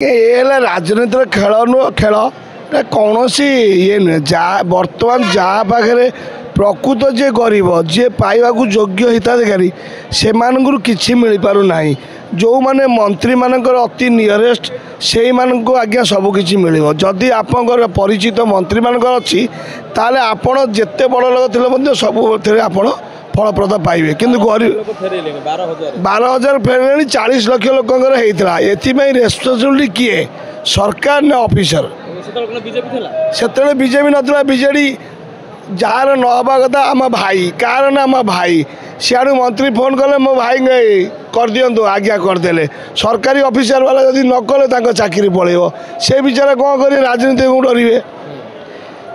राजनीतिर खेल नुह खेल कौन ये नुहे बर्तमान जहाँ पाखे प्रकृत जे गरीब जे पाइबा योग्य हिताधिकारी से कि मिल पारना जो माने मंत्री मानकर अति नियरेस्ट से मानक आज्ञा सबकि मिल जदि आप परिचित मंत्री मानकर अच्छी ताले आपण जिते बड़ लोग थे सब आप फलप्रद पाइबे किंतु गरीब 12,000 फेरले 40 लाख लोकंर होता एपाई रेस्पन्सिबिलिटी किए सरकार ने ऑफिसर से बीजेपी ना बीजेडी जार नवा कथा आम भाई कार ना आम भाई सियाड़ू मंत्री फोन कले मो भाई कर दिंतु आज्ञा करदे सरकारी ऑफिसर वाला जब न कले चाकरी पड़े से विचार कौन कर राजनीति को डरवे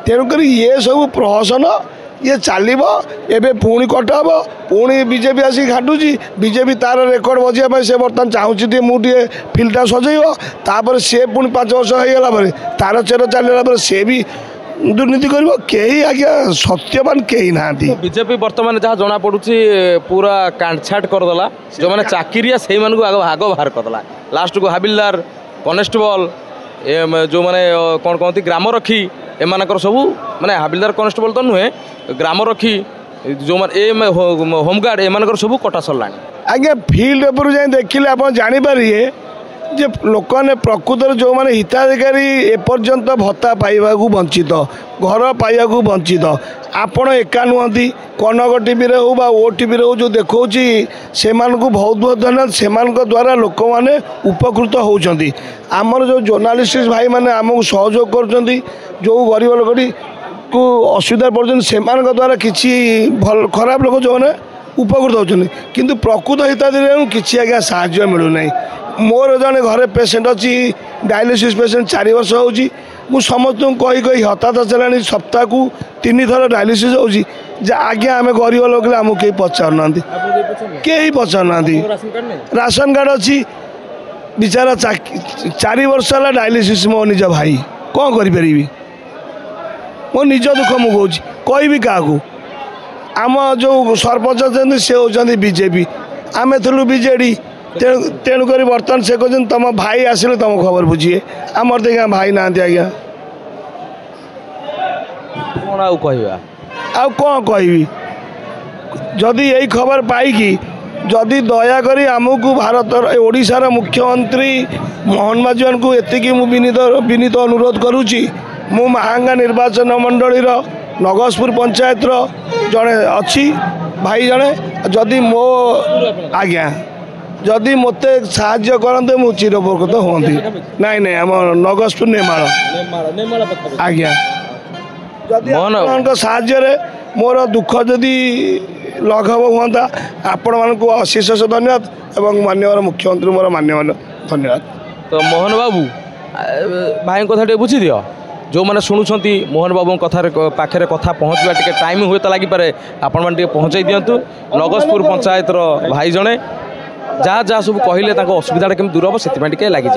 तेणुक ये सब प्रहसन ये चलो एवं पुणी कटब पुणी बीजेपी आसिक घाटुची बीजेपी तार रेकर्ड बजाई से बर्तमान चाहूँगी मुझे फिल्डटा सजेबर सी पुणी 5 वर्ष होगला तार चेर चलला सी भी दुर्नीति कर आज्ञा सत्यवान कहीं ना बीजेपी बर्तमान जहाँ जना पड़ुची पूरा काटछाट करदेला जो मैंने चाकरिया से आग भाग बाहर करदेला लास्ट को हाबिलदार कनेस्टेबल जो मैंने कौन कहती ग्राम रखी एमानकर सबू माने हाबिलदार कनेस्टेबल तो नुहे ग्राम रखी जो मैंने होमगार्ड एमानकर सबू कटा सरला आज्ञा फिल्ड उपर जाए देखिले आप जानीपारे जे लोक ने प्रकृत जो मैंने हिताधिकारी एपर्यंत भत्ता पाइबा वंचित घर पाइबा वंचित आपण एका नुहति कनक टीवी हो बा ओ टीवी हो जो देखा से बहुत बहुत धन्यवाद से द्वारा लोक मैंने उपकृत होती आमर जो जर्नालीस्ट भाई मैंने आमको सहयोग कर जो गरीब लोकटी को असुविधा पड़ते से द्वारा किसी भल खराब लोग जो मैंने उपकृत होती किंतु प्रकृत हिताधिकारी किसी आज्ञा साहाय्य मिलूना मोर जड़े घरे पेसेंट अच्छी डायलिसिस पेसेंट 4 वर्ष हो समस्त कही कही हताश चलानी सप्ताह को 3 थर डायलिसिस हो आज्ञा आम गरीब लोग आमको कहीं पचारूना कहीं पचारूना राशन कार्ड अच्छी बेचारा 4 वर्ष है डायलिसिस मो निज भाई कौन करी मो निज दुख मुझे कहि क्या आम जो सरपंच अच्छे से होती बीजेपी आम थलु बीजेडी तेणुक बर्तमान से कहते तुम भाई आसिले तुम खबर बुझिए आमर तो क्या भाई ना आज्ञा कौन कहि जदि यही खबर पाई जदि दयाक आमको भारत ओडिशार मुख्यमंत्री मोहन माझी को एतिकी विनीत अनुरोध करुच्ची मु महांगा निर्वाचन मंडलीर नगसपुर पंचायत जड़े अच्छी भाई जड़े जदि मो आज्ञा जदि मत साहाय्य करते मु चिरपकृत हमें नाई नाई आम नगसपुर नेमाल आज्ञा जदि साहाय्य मोर दुख जदि लघव हाँ आपण मानक अशेष धन्यवाद एवं माननीय मुख्यमंत्री मोर मान्य धन्यवाद। तो मोहन बाबू भाई कथा टे बुझी दियो जो मैंने शुणुंट मोहन बाबू कथार पाखे कथा पहुँचवा टे टाइम हुए तो लगिपे आपण मैंने पहुँचाई दिंतु नगसपुर पंचायत भाई जड़े जहाँ जहाँ सब कहले असुविधा केमी दूर हम से लगी